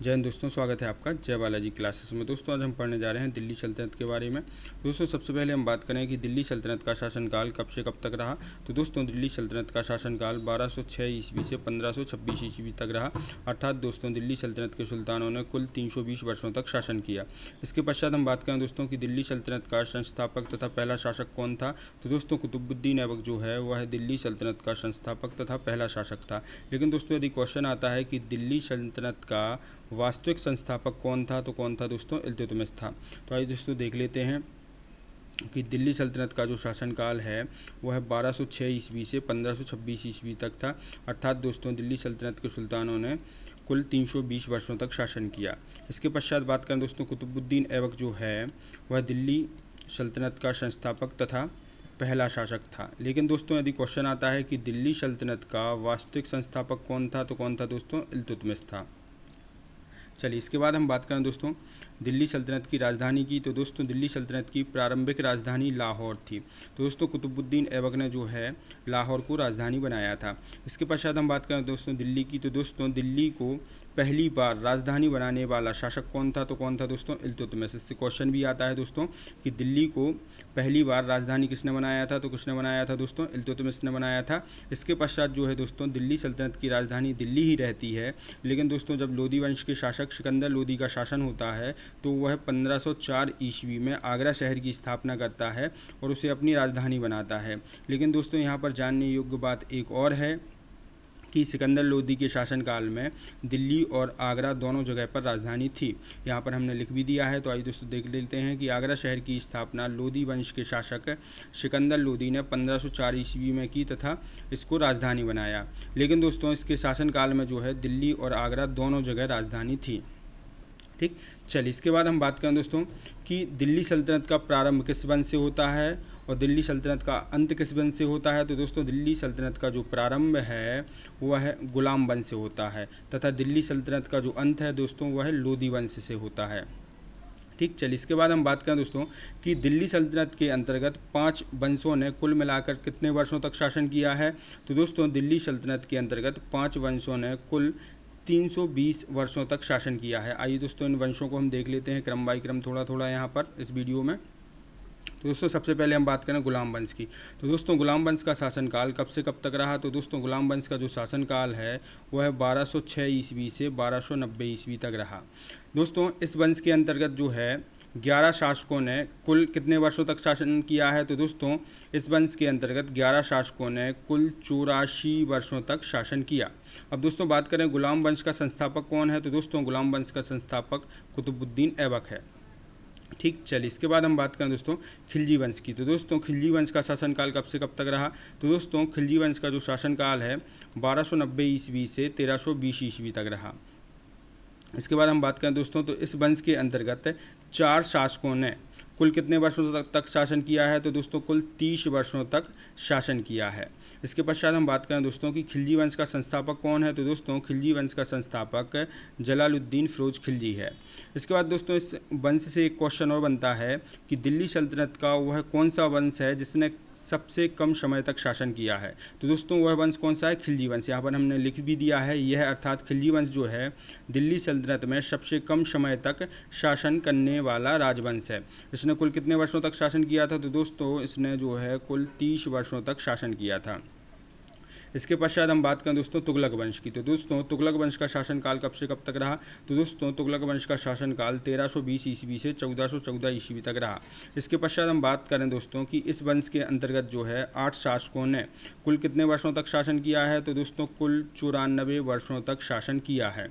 जय हिंद दोस्तों, स्वागत है आपका जय बालाजी क्लासेस में। दोस्तों आज हम पढ़ने जा रहे हैं दिल्ली सल्तनत के बारे में। दोस्तों सबसे पहले हम बात करें कि दिल्ली सल्तनत का शासनकाल कब से कब तक रहा। तो दोस्तों दिल्ली सल्तनत का शासनकाल 1206 ईस्वी से 1526 ईस्वी तक रहा। अर्थात दोस्तों दिल्ली सल्तनत के सुल्तानों ने कुल 320 वर्षों तक शासन किया। इसके पश्चात हम बात करें दोस्तों कि दिल्ली सल्तनत का संस्थापक तथा पहला शासक कौन था। तो दोस्तों कुतुबुद्दीन ऐबक जो है वह दिल्ली सल्तनत का संस्थापक तथा पहला शासक था। लेकिन दोस्तों यदि क्वेश्चन आता है कि दिल्ली सल्तनत का वास्तविक संस्थापक कौन था, तो कौन था दोस्तों, इल्तुतमिश था। तो आइए दोस्तों देख लेते हैं कि दिल्ली सल्तनत का जो शासनकाल है वह 1206 ईस्वी से 1526 ईस्वी तक था। अर्थात दोस्तों दिल्ली सल्तनत के सुल्तानों ने कुल 320 वर्षों तक शासन किया। इसके पश्चात बात करें दोस्तों, कुतुबुद्दीन ऐबक जो है वह दिल्ली सल्तनत का संस्थापक तथा पहला शासक था। लेकिन दोस्तों यदि क्वेश्चन आता है कि दिल्ली सल्तनत का वास्तविक संस्थापक कौन था, तो कौन था दोस्तों, इल्तुतमिश था। चलिए इसके बाद हम बात करें दोस्तों दिल्ली सल्तनत की राजधानी की। तो दोस्तों दिल्ली सल्तनत की प्रारंभिक राजधानी लाहौर थी। तो दोस्तों कुतुबुद्दीन ऐबक ने जो है लाहौर को राजधानी बनाया था। इसके पश्चात हम बात करें दोस्तों दिल्ली की। तो दोस्तों दिल्ली को पहली बार राजधानी बनाने वाला शासक कौन था, तो कौन था दोस्तों, इल्तुतमिश। इससे क्वेश्चन भी आता है दोस्तों कि दिल्ली को पहली बार राजधानी किसने बनाया था, तो किसने बनाया था दोस्तों, इल्तुतमिश ने बनाया था। इसके पश्चात जो है दोस्तों दिल्ली सल्तनत की राजधानी दिल्ली ही रहती है। लेकिन दोस्तों जब लोदी वंश के शासक सिकंदर लोदी का शासन होता है तो वह 1504 ईस्वी में आगरा शहर की स्थापना करता है और उसे अपनी राजधानी बनाता है। लेकिन दोस्तों यहाँ पर जानने योग्य बात एक और है कि सिकंदर लोदी के शासनकाल में दिल्ली और आगरा दोनों जगह पर राजधानी थी। यहाँ पर हमने लिख भी दिया है। तो आइए दोस्तों देख लेते हैं कि आगरा शहर की स्थापना लोदी वंश के शासक सिकंदर लोदी ने 1504 ईस्वी में की तथा इसको राजधानी बनाया। लेकिन दोस्तों इसके शासनकाल में जो है दिल्ली और आगरा दोनों जगह राजधानी थी। ठीक, चलिए इसके बाद हम बात करें दोस्तों कि दिल्ली सल्तनत का प्रारंभ किस वंश से होता है और दिल्ली सल्तनत का अंत किस वंश से होता है। तो दोस्तों दिल्ली सल्तनत का जो प्रारंभ है वह गुलाम वंश से होता है तथा दिल्ली सल्तनत का जो अंत है दोस्तों वह लोदी वंश से होता है। ठीक, चलिए इसके बाद हम बात करें दोस्तों कि दिल्ली सल्तनत के अंतर्गत 5 वंशों ने कुल मिलाकर कितने वर्षों तक शासन किया है। तो दोस्तों दिल्ली सल्तनत के अंतर्गत 5 वंशों ने कुल 320 वर्षों तक शासन किया है। आइए दोस्तों इन वंशों को हम देख लेते हैं क्रम बाई क्रम थोड़ा थोड़ा यहाँ पर इस वीडियो में। तो दोस्तों सबसे पहले हम बात करें गुलाम वंश की। तो दोस्तों गुलाम वंश का शासनकाल कब से कब तक रहा। तो दोस्तों गुलाम वंश का जो शासनकाल है वह 1206 ईस्वी से 1290 ईस्वी तक रहा। दोस्तों इस वंश के अंतर्गत जो है 11 शासकों ने कुल कितने वर्षों तक शासन किया है। तो दोस्तों इस वंश के अंतर्गत 11 शासकों ने कुल 84 वर्षों तक शासन किया। अब दोस्तों बात करें गुलाम वंश का संस्थापक कौन है। तो दोस्तों गुलाम वंश का संस्थापक कुतुबुद्दीन ऐबक है। ठीक, चलिए इसके बाद हम बात करें दोस्तों खिलजी वंश की। तो दोस्तों खिलजी वंश का शासनकाल कब से कब तक रहा। तो दोस्तों खिलजी वंश का जो शासनकाल है 1290 ईस्वी से 1320 ईस्वी तक रहा। इसके बाद हम बात करें दोस्तों तो इस वंश के अंतर्गत 4 शासकों ने कुल कितने वर्षों तक शासन किया है। तो दोस्तों कुल 30 वर्षों तक शासन किया है। इसके पश्चात हम बात करें दोस्तों कि खिलजी वंश का संस्थापक कौन है। तो दोस्तों खिलजी वंश का संस्थापक जलालुद्दीन फिरोज खिलजी है। इसके बाद दोस्तों इस वंश से एक क्वेश्चन और बनता है कि दिल्ली सल्तनत का वह कौन सा वंश है जिसने सबसे कम समय तक शासन किया है। तो दोस्तों वह वंश कौन सा है, खिलजी वंश। यहाँ पर हमने लिख भी दिया है यह, अर्थात खिलजी वंश जो है दिल्ली सल्तनत में सबसे कम समय तक शासन करने वाला राजवंश है। इसने कुल कितने वर्षों तक शासन किया था। तो दोस्तों इसने जो है कुल 30 वर्षों तक शासन किया था। इसके पश्चात हम बात करें दोस्तों तुगलक वंश की। तो दोस्तों तुगलक वंश का शासनकाल कब से कब तक रहा। तो दोस्तों तुगलक वंश का शासनकाल 1320 ईस्वी से 1414 ईस्वी तक रहा। इसके पश्चात हम बात करें दोस्तों कि इस वंश के अंतर्गत जो है 8 शासकों ने कुल कितने वर्षों तक शासन किया है। तो दोस्तों कुल 94 वर्षों तक शासन किया है।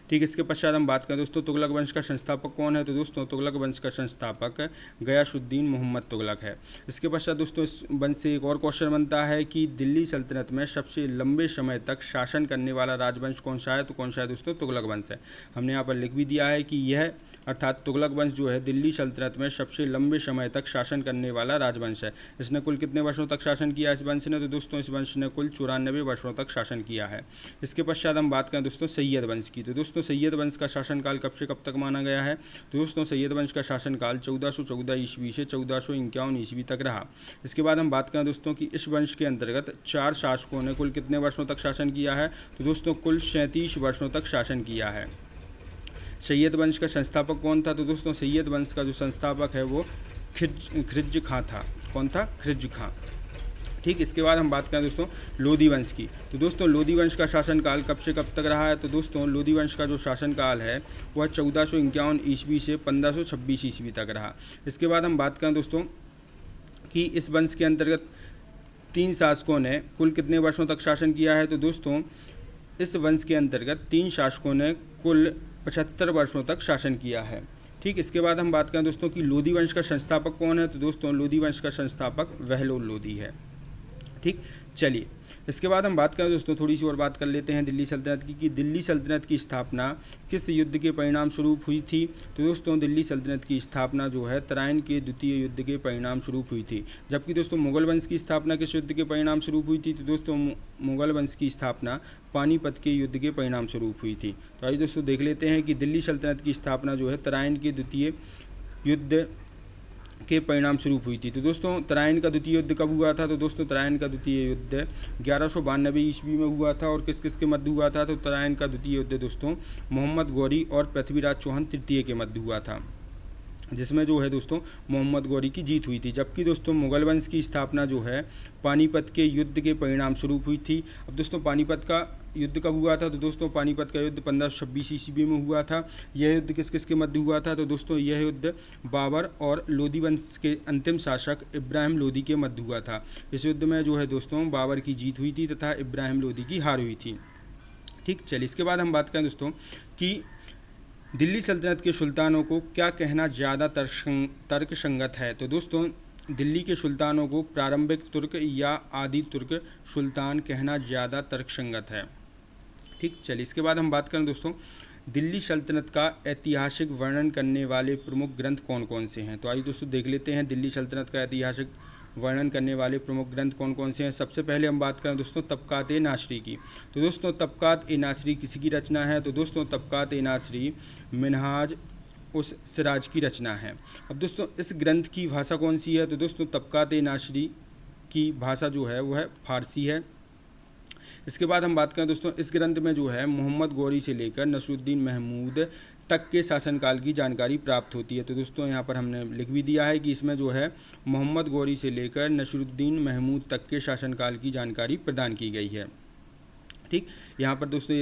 ठीक, इसके पश्चात हम बात करें दोस्तों तुगलक वंश का संस्थापक कौन है। तो दोस्तों तुगलक वंश का संस्थापक गयासुद्दीन मोहम्मद तुगलक है। इसके पश्चात दोस्तों इस वंश से एक और क्वेश्चन बनता है कि दिल्ली सल्तनत में सबसे लंबे समय तक शासन करने वाला राजवंश कौन सा है। तो कौन सा है दोस्तों, तुगलक वंश है। हमने यहाँ पर लिख भी दिया है कि यह अर्थात तुगलक वंश जो है दिल्ली सल्तनत में सबसे लंबे समय तक शासन करने वाला राजवंश है। इसने कुल कितने वर्षों तक शासन किया इस वंश ने। तो दोस्तों इस वंश ने कुल 94 वर्षों तक शासन किया है। इसके पश्चात हम बात करें दोस्तों सैयद वंश की। तो दोस्तों सैयद वंश का शासनकाल कब से कब तक माना गया है। तो दोस्तों सैयद वंश का शासनकाल 1414 ईस्वी से 1451 ईस्वी तक रहा। इसके बाद हम बात करें दोस्तों कि इस वंश के अंतर्गत 4 शासकों ने कुल कितने वर्षों तक शासन किया है। तो दोस्तों कुल 37 वर्षों तक शासन किया है। सैयद वंश का संस्थापक कौन था? तो दोस्तों सैयद वंश का जो संस्थापक है वो खिज्र खां था। कौन था? खिज्र खां। ठीक, इसके बाद हम बात करें दोस्तों लोधी वंश की। तो दोस्तों लोधी वंश का शासनकाल कब से कब तक रहा है? तो दोस्तों लोधी वंश का जो शासनकाल है वह 1451 ईस्वी से 1526 ईस्वी तक रहा। इसके बाद हम बात करें दोस्तों कि इस वंश के अंतर्गत 3 शासकों ने कुल कितने वर्षों तक शासन किया है? तो दोस्तों इस वंश के अंतर्गत 3 शासकों ने कुल 75 वर्षों तक शासन किया है। ठीक, इसके बाद हम बात करें दोस्तों कि लोधी वंश का संस्थापक कौन है? तो दोस्तों लोधी वंश का संस्थापक बहलोल लोधी है। ठीक, चलिए इसके बाद हम बात करें दोस्तों, थोड़ी सी और बात कर लेते हैं दिल्ली सल्तनत की कि दिल्ली सल्तनत की स्थापना किस युद्ध के परिणाम स्वरूप हुई थी? तो दोस्तों दिल्ली सल्तनत की स्थापना जो है तराइन के द्वितीय युद्ध के परिणाम स्वरूप हुई थी। जबकि दोस्तों मुगल वंश की स्थापना किस युद्ध के परिणाम स्वरूप हुई थी? तो दोस्तों मुगल वंश की स्थापना पानीपत के युद्ध के परिणाम स्वरूप हुई थी। तो आइए दोस्तों देख लेते हैं कि दिल्ली सल्तनत की स्थापना जो है तराइन के द्वितीय युद्ध के परिणाम स्वरूप हुई थी। तो दोस्तों तराइन का द्वितीय युद्ध कब हुआ था? तो दोस्तों तराइन का द्वितीय युद्ध 1192 ईस्वी में हुआ था। और किस किस के मध्य हुआ था? तो तराइन का द्वितीय युद्ध दोस्तों मोहम्मद गौरी और पृथ्वीराज चौहान तृतीय के मध्य हुआ था, जिसमें जो है दोस्तों मोहम्मद गौरी की जीत हुई थी। जबकि दोस्तों मुगल वंश की स्थापना जो है पानीपत के युद्ध के परिणाम स्वरूप हुई थी। अब दोस्तों पानीपत का युद्ध कब हुआ था? तो दोस्तों पानीपत का युद्ध 1526 ईस्वी में हुआ था। यह युद्ध किस किस के मध्य हुआ था? तो दोस्तों यह युद्ध बाबर और लोधी वंश के अंतिम शासक इब्राहिम लोधी के मध्य हुआ था। इस युद्ध में जो है दोस्तों बाबर की जीत हुई थी तथा इब्राहिम लोधी की हार हुई थी। ठीक, चलिए इसके बाद हम बात करें दोस्तों कि दिल्ली सल्तनत के सुल्तानों को क्या कहना ज़्यादा तर्कसंगत है? तो दोस्तों दिल्ली के सुल्तानों को प्रारंभिक तुर्क या आदि तुर्क सुल्तान कहना ज़्यादा तर्कसंगत है। ठीक, चलिए इसके बाद हम बात करें दोस्तों दिल्ली सल्तनत का ऐतिहासिक वर्णन करने वाले प्रमुख ग्रंथ कौन कौन से हैं? तो आइए दोस्तों देख लेते हैं दिल्ली सल्तनत का ऐतिहासिक वर्णन करने वाले प्रमुख ग्रंथ कौन कौन से हैं। सबसे पहले हम बात करें दोस्तों तबकात-ए-नासरी की। तो दोस्तों तबकात-ए-नासरी किसकी रचना है? तो दोस्तों तबकात-ए-नासरी मिनहाज उस सिराज की रचना है। अब दोस्तों इस ग्रंथ की भाषा कौन सी है? तो दोस्तों तबकात-ए-नासरी की भाषा जो है वह फारसी है। इसके बाद हम बात करें दोस्तों इस ग्रंथ में जो है मोहम्मद गौरी से लेकर नसरुद्दीन महमूद तक के शासनकाल की जानकारी प्राप्त होती है। तो दोस्तों यहाँ पर हमने लिख भी दिया है कि इसमें जो है मोहम्मद गौरी से लेकर नसरुद्दीन महमूद तक के शासनकाल की जानकारी प्रदान की गई है। ठीक, यहाँ पर दोस्तों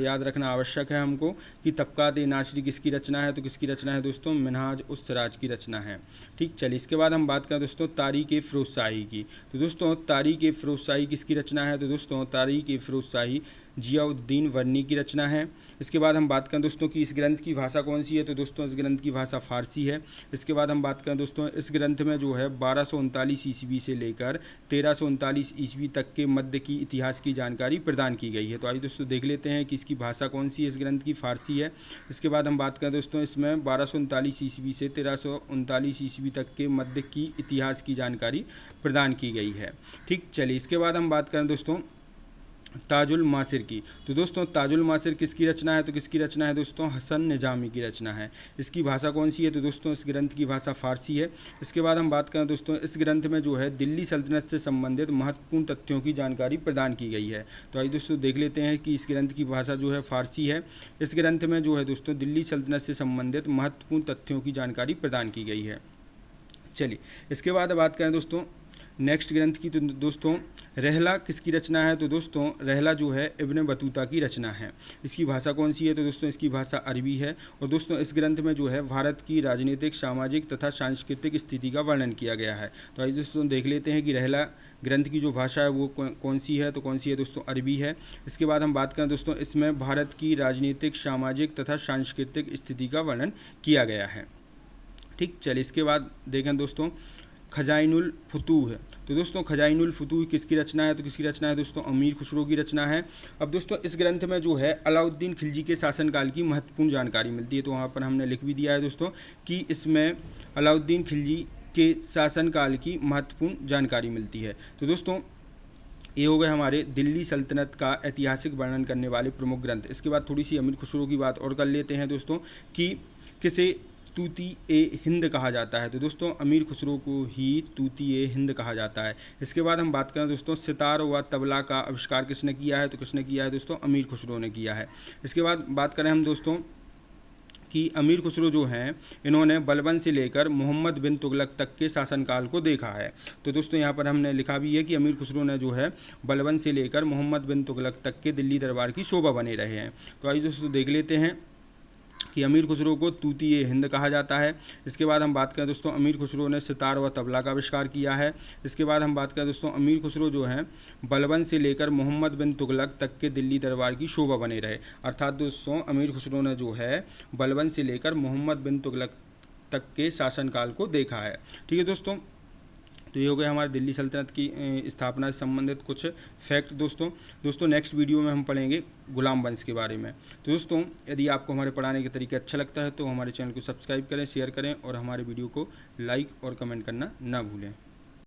याद रखना आवश्यक है हमको कि तबकात-ए-नासरी किसकी रचना है? तो किसकी रचना है दोस्तों? मिनहाज उस सिराज की रचना है। ठीक, चलिए इसके बाद हम बात करें दोस्तों तारीख़-ए-फ़िरोज़ शाही की। तो दोस्तों तारीख़-ए-फ़िरोज़ शाही किसकी रचना है? तो दोस्तों तारीख़-ए-फ़िरोज़ शाही जियाउद्दीन वर्नी की रचना है। इसके बाद हम बात करें दोस्तों कि इस ग्रंथ की भाषा कौन सी है? तो दोस्तों इस ग्रंथ की भाषा फारसी है। इसके बाद हम बात करें दोस्तों इस ग्रंथ में जो है 1239 ईस्वी से लेकर 1339 ईस्वी तक के मध्य की इतिहास की जानकारी प्रदान की गई है। तो आइए दोस्तों देख लेते हैं कि इसकी भाषा कौन सी है। इस ग्रंथ की फारसी है। इसके बाद हम बात करें दोस्तों इसमें 1239 ईस्वी से 1339 ईस्वी तक के मध्य की इतिहास की जानकारी प्रदान की गई है। ठीक, चलिए इसके बाद हम बात करें दोस्तों ताजुल मासिर की। तो दोस्तों ताजुल मासिर किसकी रचना है? तो किसकी रचना है दोस्तों? हसन निजामी की रचना है। इसकी भाषा कौन सी है? तो दोस्तों इस ग्रंथ की भाषा फारसी है। इसके बाद हम बात करें दोस्तों इस ग्रंथ में जो है दिल्ली सल्तनत से संबंधित महत्वपूर्ण तथ्यों की जानकारी प्रदान की गई है। तो आइए दोस्तों देख लेते हैं कि इस ग्रंथ की भाषा जो है फारसी है। इस ग्रंथ में जो है दोस्तों दिल्ली सल्तनत से संबंधित महत्वपूर्ण तथ्यों की जानकारी प्रदान की गई है। चलिए इसके बाद बात करें दोस्तों नेक्स्ट ग्रंथ की। तो दोस्तों रहला किसकी रचना है? तो दोस्तों रहला जो है इब्न बतूता की रचना है। इसकी भाषा कौन सी है? तो दोस्तों इसकी भाषा अरबी है। और दोस्तों इस ग्रंथ में जो है भारत की राजनीतिक, सामाजिक तथा सांस्कृतिक स्थिति का वर्णन किया गया है। तो आइए दोस्तों देख लेते हैं कि रहला ग्रंथ की जो भाषा है वो कौन सी है? तो कौन सी है दोस्तों? अरबी है। इसके बाद हम बात करें दोस्तों इसमें भारत की राजनीतिक, सामाजिक तथा सांस्कृतिक स्थिति का वर्णन किया गया है। ठीक, चलिए इसके बाद देखें दोस्तों खजाइनुल फुतूह। तो दोस्तों खजाइनुल फुतूह किसकी रचना है? तो किसकी रचना है दोस्तों? अमीर खुसरो की रचना है। अब दोस्तों इस ग्रंथ में जो है अलाउद्दीन खिलजी के शासनकाल की महत्वपूर्ण जानकारी मिलती है। तो वहाँ पर हमने लिख भी दिया है दोस्तों कि इसमें अलाउद्दीन खिलजी के शासनकाल की महत्वपूर्ण जानकारी मिलती है। तो दोस्तों ये हो गए हमारे दिल्ली सल्तनत का ऐतिहासिक वर्णन करने वाले प्रमुख ग्रंथ। इसके बाद थोड़ी सी अमीर खुसरो की बात और कर लेते हैं दोस्तों कि किसे तूती-ए-हिंद कहा जाता है। तो दोस्तों अमीर खुसरो को ही तूती-ए-हिंद कहा जाता है। इसके बाद हम बात करें दोस्तों सितार व तबला का आविष्कार किसने किया है? तो किसने किया है दोस्तों? अमीर खुसरो ने किया है। इसके बाद बात करें हम दोस्तों कि अमीर खुसरो जो हैं इन्होंने बलबन से लेकर मोहम्मद बिन तुगलक तक के शासनकाल को देखा है। तो दोस्तों यहाँ पर हमने लिखा भी है कि अमीर खुसरो ने जो है बलबन से लेकर मोहम्मद बिन तुगलक तक के दिल्ली दरबार की शोभा बने रहे हैं। तो आइए दोस्तों देख लेते हैं कि अमीर खुसरो को तूतीए हिंद कहा जाता है। इसके बाद हम बात करें दोस्तों अमीर खुसरो ने सितार व तबला का आविष्कार किया है। इसके बाद हम बात करें दोस्तों अमीर खुसरो जो हैं बलबन से लेकर मोहम्मद बिन तुगलक तक के दिल्ली दरबार की शोभा बने रहे। अर्थात दोस्तों अमीर खुसरो ने जो है बलबन से लेकर मोहम्मद बिन तुगलक तक के शासनकाल को देखा है। ठीक है दोस्तों, तो ये हो गया हमारे दिल्ली सल्तनत की स्थापना से संबंधित कुछ फैक्ट। दोस्तों नेक्स्ट वीडियो में हम पढ़ेंगे गुलाम वंश के बारे में। तो दोस्तों यदि आपको हमारे पढ़ाने के तरीके अच्छा लगता है तो हमारे चैनल को सब्सक्राइब करें, शेयर करें और हमारे वीडियो को लाइक और कमेंट करना ना भूलें।